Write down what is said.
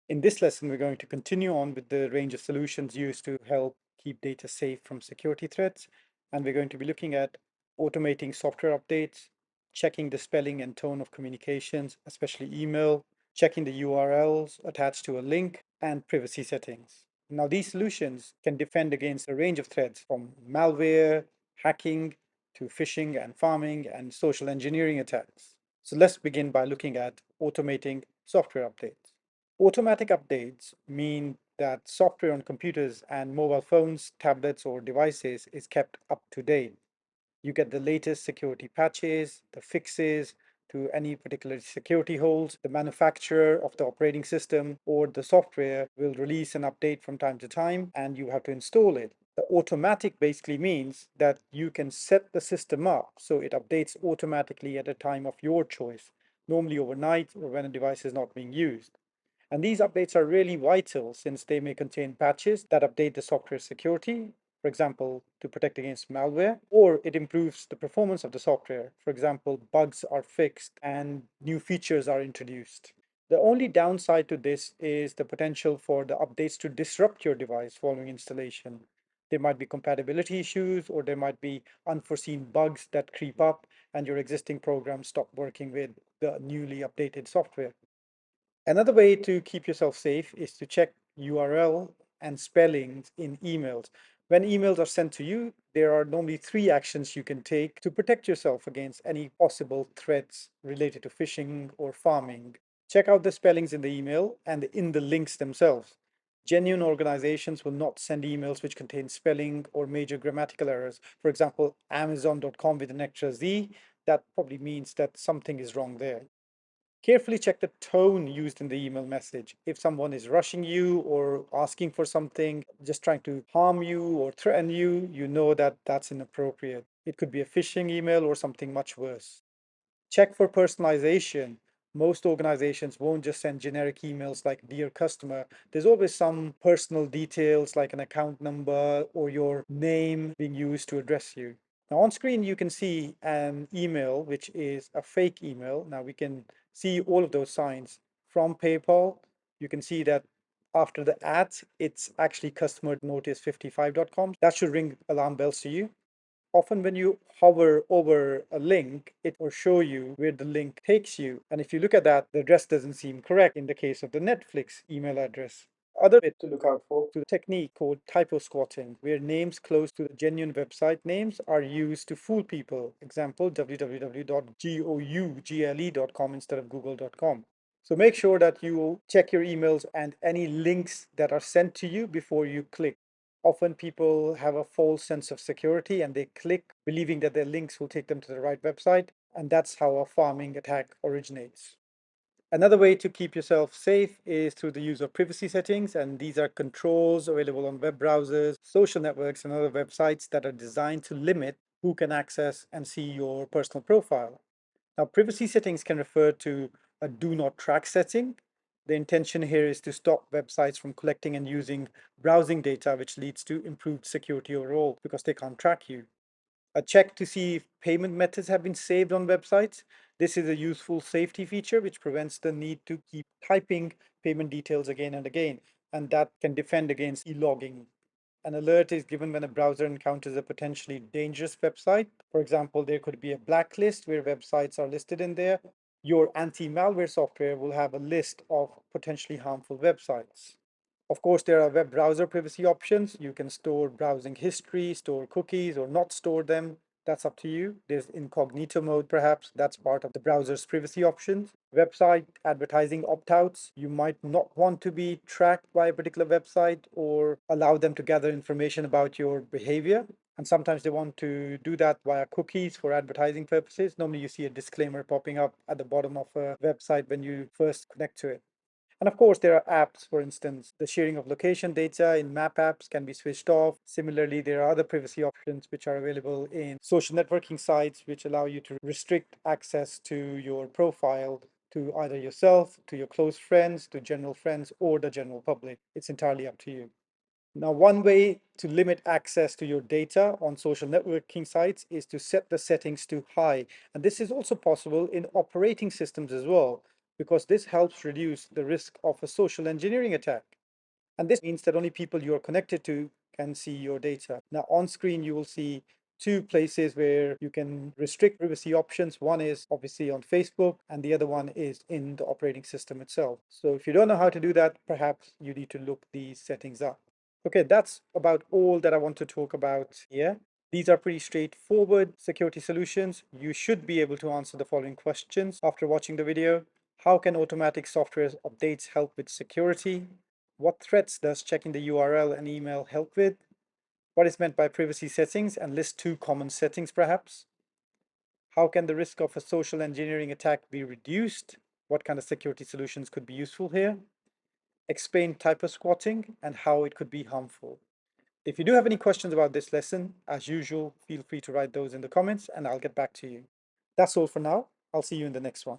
In this lesson, we're going to continue on with the range of solutions used to help keep data safe from security threats. And we're going to be looking at automating software updates, checking the spelling and tone of communications, especially email, checking the URLs attached to a link, and privacy settings. Now, these solutions can defend against a range of threats from malware, hacking, to phishing and pharming and social engineering attacks. So let's begin by looking at automating software updates. Automatic updates mean that software on computers and mobile phones, tablets, or devices is kept up to date. You get the latest security patches, the fixes to any particular security holes. The manufacturer of the operating system or the software will release an update from time to time, and you have to install it. The automatic basically means that you can set the system up so it updates automatically at a time of your choice, normally overnight or when a device is not being used. And these updates are really vital since they may contain patches that update the software security, for example, to protect against malware, or it improves the performance of the software. For example, bugs are fixed and new features are introduced. The only downside to this is the potential for the updates to disrupt your device following installation. There might be compatibility issues, or there might be unforeseen bugs that creep up and your existing program stop working with the newly updated software. Another way to keep yourself safe is to check URL and spellings in emails. When emails are sent to you, there are normally three actions you can take to protect yourself against any possible threats related to phishing or pharming. Check out the spellings in the email and in the links themselves. Genuine organizations will not send emails which contain spelling or major grammatical errors. For example, Amazon.com with an extra Z, that probably means that something is wrong there. Carefully check the tone used in the email message. If someone is rushing you or asking for something, just trying to harm you or threaten you, you know that that's inappropriate. It could be a phishing email or something much worse. Check for personalization. Most organizations won't just send generic emails like Dear Customer. There's always some personal details like an account number or your name being used to address you. Now, on screen, you can see an email which is a fake email. Now, we can see all of those signs from PayPal. You can see that after the ads, it's actually customer notice 55.com. That should ring alarm bells to you. Often when you hover over a link, it will show you where the link takes you. And if you look at that, the address doesn't seem correct in the case of the Netflix email address. Other bit to look out for to the technique called typo squatting, where names close to the genuine website names are used to fool people. Example, www.google.com instead of google.com. So make sure that you check your emails and any links that are sent to you before you click. Often people have a false sense of security and they click believing that their links will take them to the right website. And that's how a pharming attack originates. Another way to keep yourself safe is through the use of privacy settings. And these are controls available on web browsers, social networks, and other websites that are designed to limit who can access and see your personal profile. Now, privacy settings can refer to a do not track setting. The intention here is to stop websites from collecting and using browsing data, which leads to improved security overall because they can't track you. A check to see if payment methods have been saved on websites. This is a useful safety feature which prevents the need to keep typing payment details again and again, and that can defend against e-logging. An alert is given when a browser encounters a potentially dangerous website. For example, there could be a blacklist where websites are listed in there. Your anti-malware software will have a list of potentially harmful websites. Of course, there are web browser privacy options. You can store browsing history, store cookies, or not store them. That's up to you. There's incognito mode, perhaps. That's part of the browser's privacy options. Website advertising opt-outs. You might not want to be tracked by a particular website or allow them to gather information about your behavior. And sometimes they want to do that via cookies for advertising purposes. Normally, you see a disclaimer popping up at the bottom of a website when you first connect to it. And of course, there are apps, for instance, the sharing of location data in map apps can be switched off. Similarly, there are other privacy options which are available in social networking sites, which allow you to restrict access to your profile to either yourself, to your close friends, to general friends, or the general public. It's entirely up to you. Now, one way to limit access to your data on social networking sites is to set the settings to high. And this is also possible in operating systems as well. because this helps reduce the risk of a social engineering attack. And this means that only people you are connected to can see your data. Now, on screen, you will see two places where you can restrict privacy options. One is obviously on Facebook, and the other one is in the operating system itself. So if you don't know how to do that, perhaps you need to look these settings up. Okay, that's about all that I want to talk about here. These are pretty straightforward security solutions. You should be able to answer the following questions after watching the video. How can automatic software updates help with security? What threats does checking the URL and email help with? What is meant by privacy settings, and list 2 common settings perhaps? How can the risk of a social engineering attack be reduced? What kind of security solutions could be useful here? Explain typo squatting and how it could be harmful. If you do have any questions about this lesson, as usual, feel free to write those in the comments and I'll get back to you. That's all for now. I'll see you in the next one.